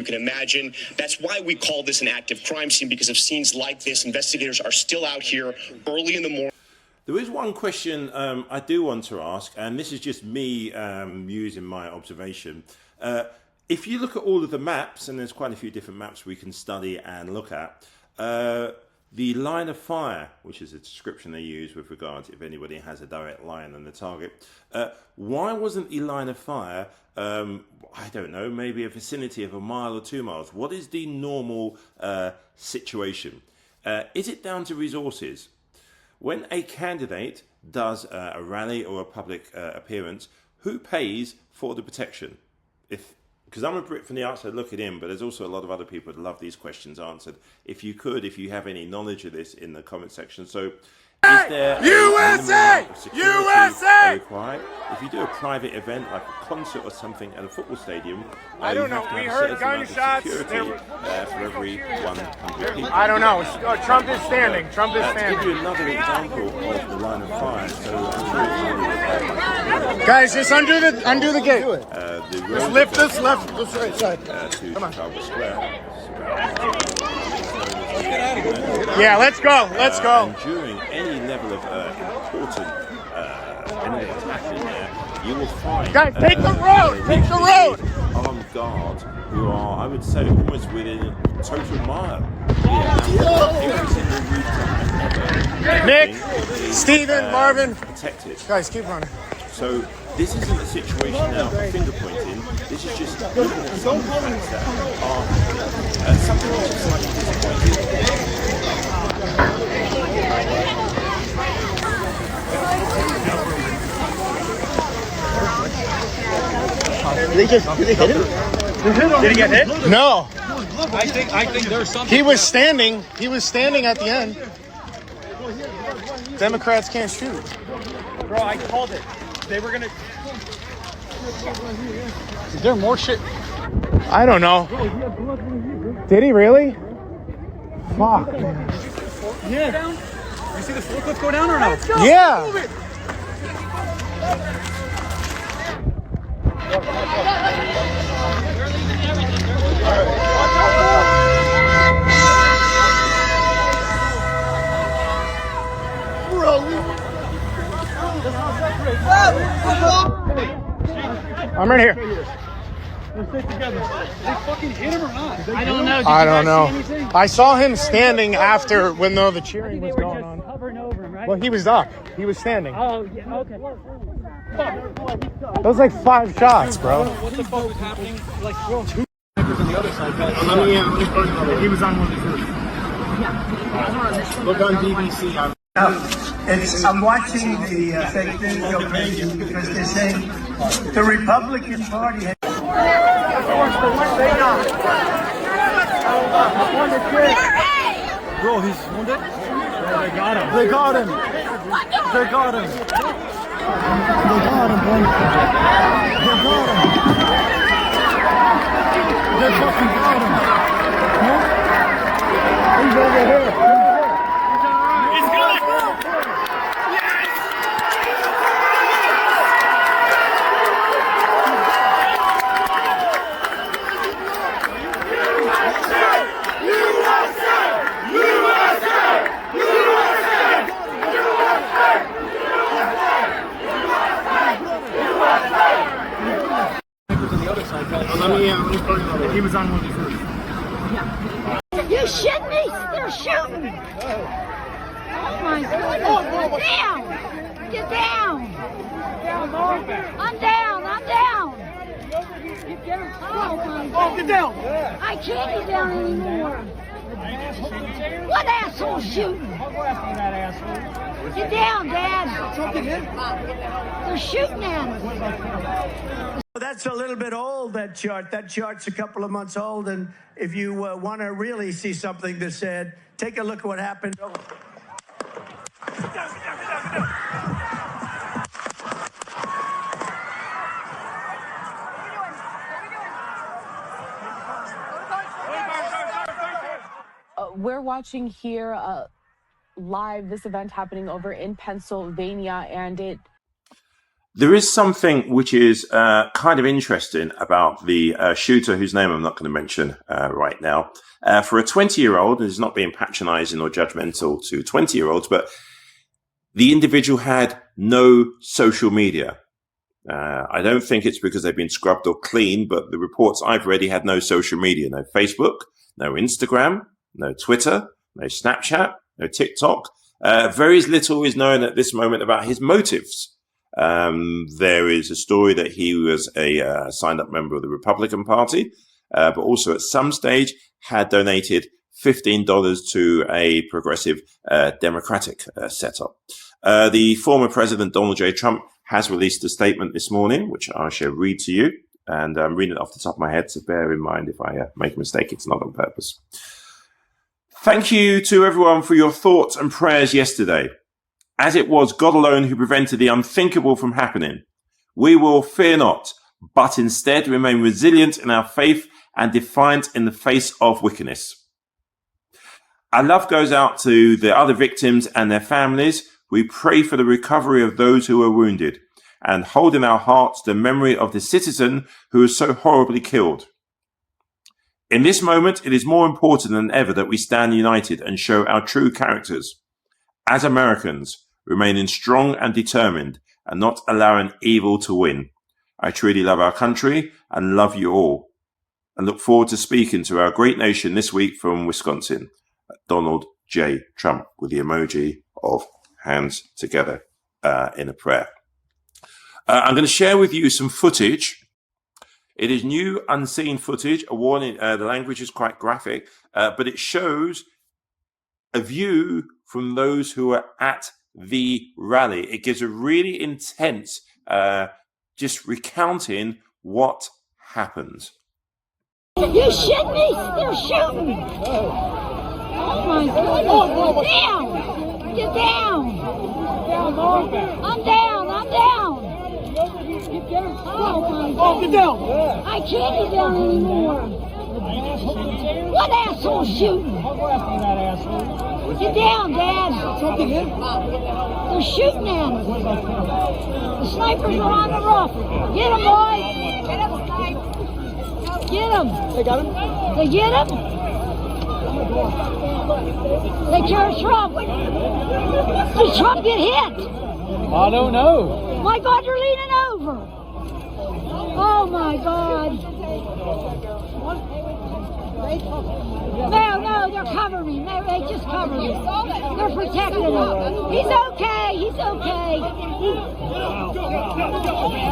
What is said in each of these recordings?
can imagine. That's why we call this an active crime scene, because of scenes like this, investigators are still out here early in the morning. There is one question I do want to ask, and this is just me using my observation. If you look at all of the maps, and there's quite a few different maps we can study and look at, the line of fire, which is a description they use with regards if anybody has a direct line on the target, why wasn't the line of fire, I don't know, maybe a vicinity of a mile or 2 miles? What is the normal situation? Is it down to resources? When a candidate does a rally or a public appearance, who pays for the protection? Because I'm a Brit from the outside looking in, but there's also a lot of other people that love these questions answered. If you have any knowledge of this in the comment section. So, is there USA required? If you do a private event like a concert or something at a football stadium, I don't know. We heard gunshots. For every 100 people. I don't know. Trump is standing. Trump is standing. To give you another example of the line of fire. So guys, just undo the gate. Just lift this left, this right side. To Trafalgar Square. Yeah, let's go. Let's go. And during any level of important anything that's happening there, you will find guys, take the road. Take the road. Armed guards who are, I would say, almost within a total mile. Nick, Stephen, Marvin, protected. Guys, keep running. So this isn't a situation now for finger pointing. This is just looking at some facts that are something which is slightly disappointing. Did they hit him? Did he get hit? No. I think there's something. He was standing at the end. Democrats can't shoot. Bro, I called it. They were gonna. Is there more shit? I don't know. Did he really? Fuck. Yeah. You see the forklift go down or no? Yeah. I'm right here. Let's stay together. They fucking hit him or not? I don't know. I don't know. I saw him standing after when the cheering was going on. Hovering over him, right? Well, he was up. He was standing. Oh, yeah, okay. That was like 5 shots, bro. What the fuck was happening? Like 2 on the other side. He was on one of the first. Look on BBC. I'm watching the fake video pages because they're saying the Republican Party has... Bro, he's wounded? They got him. They got him. They got him. They got him, bro. They got him. They fucking got him. Huh? He's over here. He was on one of the first. You shitting me? They're shooting. Oh my goodness. Down. Get down. I'm down. I'm down. Oh my God. Get down. I can't get down anymore. What asshole shooting? Get down, Dad. They're shooting at us. That's a little bit old, that chart. That chart's a couple of months old, and if you want to really see something that's said, take a look at what happened. We're watching here live this event happening over in Pennsylvania, and There is something which is kind of interesting about the shooter, whose name I'm not going to mention right now. For a 20-year-old, and it's not being patronizing or judgmental to 20-year-olds, but the individual had no social media. I don't think it's because they've been scrubbed or cleaned, but the reports I've read, he had no social media, no Facebook, no Instagram, no Twitter, no Snapchat, no TikTok. Very little is known at this moment about his motives. There is a story that he was a signed-up member of the Republican Party, but also at some stage had donated $15 to a progressive Democratic setup. The former President Donald J. Trump has released a statement this morning, which I shall read to you. And I'm reading it off the top of my head, so bear in mind if I make a mistake, it's not on purpose. Thank you to everyone for your thoughts and prayers yesterday. As it was God alone who prevented the unthinkable from happening, we will fear not, but instead remain resilient in our faith and defiant in the face of wickedness. Our love goes out to the other victims and their families. We pray for the recovery of those who were wounded and hold in our hearts the memory of the citizen who was so horribly killed. In this moment, it is more important than ever that we stand united and show our true characters. As Americans, remaining strong and determined and not allowing evil to win. I truly love our country and love you all, and look forward to speaking to our great nation this week from Wisconsin. Donald J. Trump, with the emoji of hands together in a prayer. I'm going to share with you some footage. It is new, unseen footage. A warning, the language is quite graphic, but it shows a view from those who are at the rally. It gives a really intense, just recounting what happened. You shit me? They're shooting. Oh my goodness. Get down. Get down. I'm down. I'm down. Oh my God. Get down. I can't get down anymore. What asshole shooting? I'll go after that asshole. Get down, Dad. Something in? They're shooting at us. The snipers are on the roof. Get them, boys. Get them, snipe. Get them. They got him? They get him? They carry Trump. Did Trump get hit? I don't know. My God, they're leaning over. Oh my God. No, they're covering me. They just covered me. They're protecting him. He's okay. He's okay.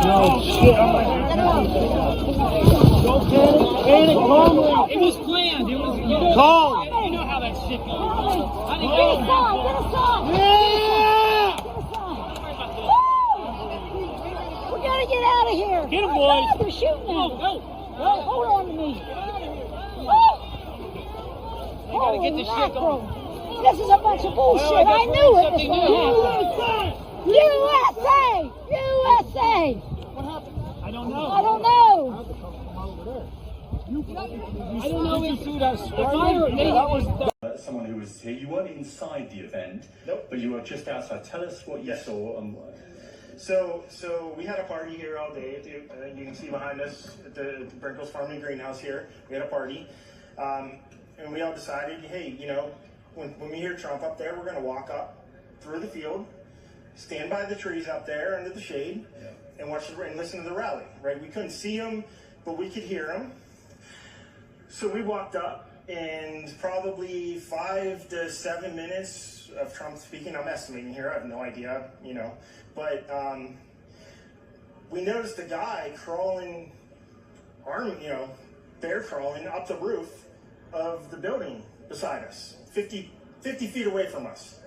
No shit. Don't panic. Calmly. It was planned. It was calm. You know how that shit goes. Get aside. Get aside. Yeah. Get aside. We gotta get out of here. Get him, boys. They're shooting at us. Go. Hold on to me. They gotta get this shit going. This is a bunch of bullshit. Well, I knew it was going to happen. USA! USA! What happened? I don't know. I don't know. I don't know if you see that that was someone who was here. You weren't inside the event, nope, but you were just outside. Tell us what you saw. So we had a party here all day. You can see behind us at the Brinkles Farm and Greenhouse here. We had a party, and we all decided, hey, you know, when we hear Trump up there, we're going to walk up through the field, stand by the trees up there under the shade, and watch and listen to the rally. Right? We couldn't see him, but we could hear him. So we walked up, and probably 5 to 7 minutes of Trump speaking. I'm estimating here. I have no idea, you know. But we noticed a guy crawling, bear crawling up the roof of the building beside us, 50 feet away from us.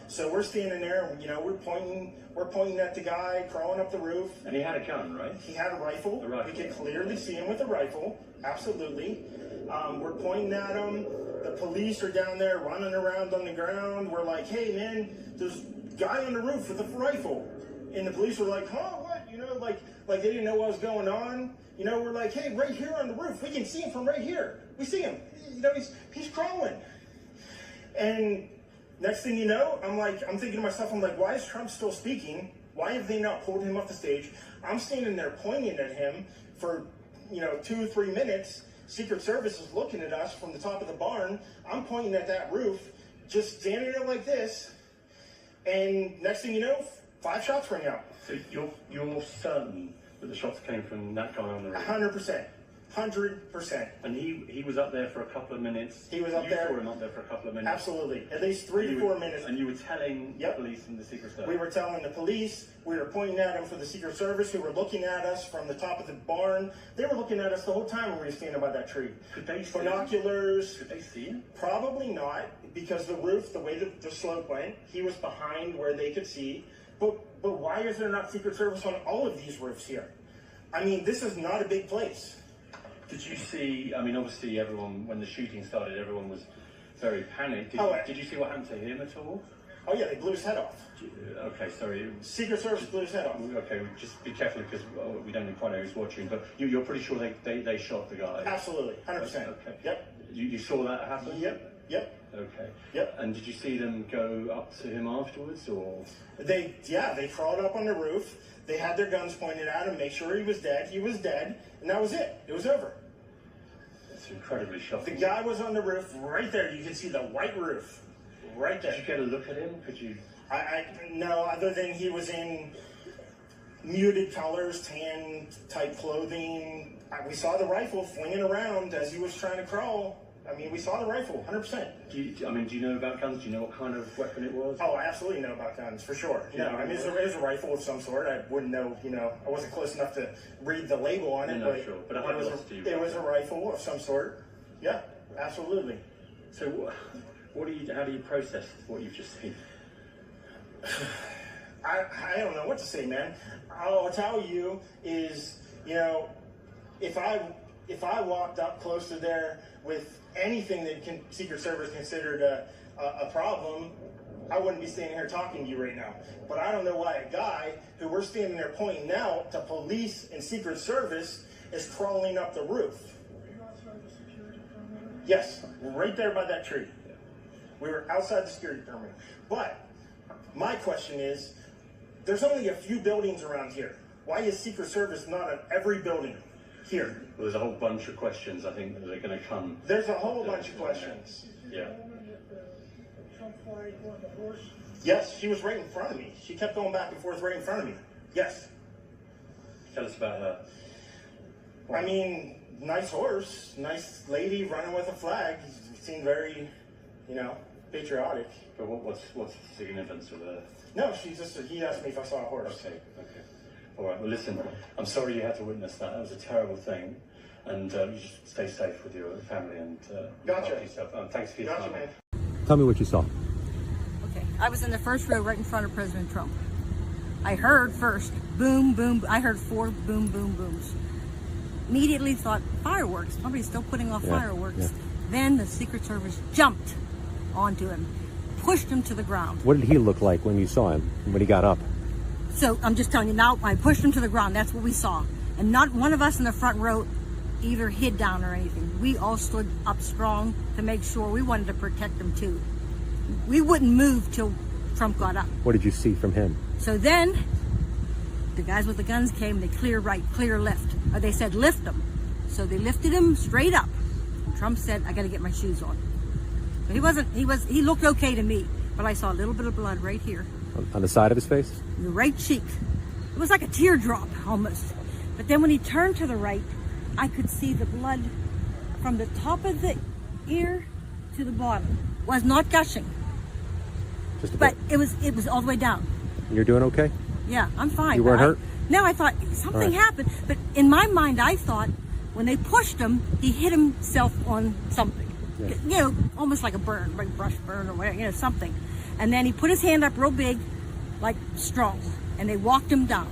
So we're standing there, and, you know, we're pointing at the guy crawling up the roof. And he had a gun, right? He had a rifle. We could clearly see him with a rifle, absolutely. We're pointing at him. The police are down there running around on the ground. We're like, hey, man, there's a guy on the roof with a rifle. And the police were like, huh, what? You know, like they didn't know what was going on. You know, we're like, hey, right here on the roof. We can see him from right here. We see him. You know, he's crawling. And next thing you know, I'm thinking to myself, I'm like, why is Trump still speaking? Why have they not pulled him off the stage? I'm standing there pointing at him for, 2 or 3 minutes. Secret Service is looking at us from the top of the barn. I'm pointing at that roof, just standing there like this. And next thing you know, 5 shots ring out. So you're certain that the shots came from that guy on the roof? 100%. 100%. And he was up there for a couple of minutes. He was up there. You saw him up there for a couple of minutes. Absolutely. At least 3 to 4 minutes. And you were telling the police and the Secret Service? We were telling the police. We were pointing at them for the Secret Service, who were looking at us from the top of the barn. They were looking at us the whole time when we were standing by that tree. Could they see binoculars? Could they see him? Probably not, because the roof, the way the slope went, he was behind where they could see. But why is there not Secret Service on all of these roofs here? I mean, this is not a big place. Did you see, obviously everyone, when the shooting started, everyone was very panicked. Did you see what happened to him at all? Oh yeah, they blew his head off. Okay, sorry. Secret Service blew his head off. Okay, just be careful because we don't quite know who's watching, but you're pretty sure they shot the guy? Absolutely, 100%. Okay. Yep. You saw that happen? Yep. Okay. Yep. And did you see them go up to him afterwards, or? They crawled up on the roof. They had their guns pointed at him, make sure he was dead. He was dead, and that was it. It was over. It's incredibly shocking. The guy was on the roof right there. You can see the white roof right there. Did you get a look at him? Could you? No, other than he was in muted colors, tan type clothing. We saw the rifle flinging around as he was trying to crawl. We saw the rifle, 100%. Do you know about guns? Do you know what kind of weapon it was? Oh, I absolutely know about guns, for sure. It was a rifle of some sort. I wouldn't know, I wasn't close enough to read the label on it, No, sure. But it was a rifle of some sort. Yeah, absolutely. So how do you process what you've just seen? I don't know what to say, man. All I'll tell you is, if I walked up close to there with anything that Secret Service considered a problem, I wouldn't be standing here talking to you right now. But I don't know why a guy who we're standing there pointing out to police and Secret Service is crawling up the roof. Were you outside the security perimeter? Yes, right there by that tree. We were outside the security perimeter. But my question is, there's only a few buildings around here. Why is Secret Service not on every building here? Well, there's a whole bunch of questions, I think, that are going to come. There's a whole bunch of questions. Yeah. The Trump flag on the horse? Yes, she was right in front of me. She kept going back and forth right in front of me. Yes. Tell us about her. Nice horse, nice lady running with a flag. Seemed very, patriotic. But what's the significance of her? No, he asked me if I saw a horse. Okay. All right, well, listen, I'm sorry you had to witness that. That was a terrible thing. And you just stay safe with your family and look after yourself. Thanks for your time. Man. Tell me what you saw. Okay, I was in the first row right in front of President Trump. I heard first, boom, boom. I heard 4 boom, boom, booms. Immediately thought, fireworks. Somebody's still putting off fireworks. Yeah. Then the Secret Service jumped onto him, pushed him to the ground. What did he look like when you saw him, when he got up? So I'm just telling you now, I pushed him to the ground. That's what we saw. And not one of us in the front row either hid down or anything. We all stood up strong to make sure. We wanted to protect him too. We wouldn't move till Trump got up. What did you see from him? So then the guys with the guns came, they clear right, clear left. Or they said lift him. So they lifted him straight up. And Trump said, I gotta get my shoes on. But he looked okay to me, but I saw a little bit of blood right here. On the side of his face? The right cheek. It was like a teardrop almost. But then when he turned to the right, I could see the blood from the top of the ear to the bottom. Was not gushing. Just a but bit. it was all the way down. You're doing okay? Yeah, I'm fine. You weren't hurt? No, I thought something happened. But in my mind, I thought when they pushed him, he hit himself on something. Yeah. Almost like a burn, like brush burn or whatever, something. And then he put his hand up real big, like strong, and they walked him down.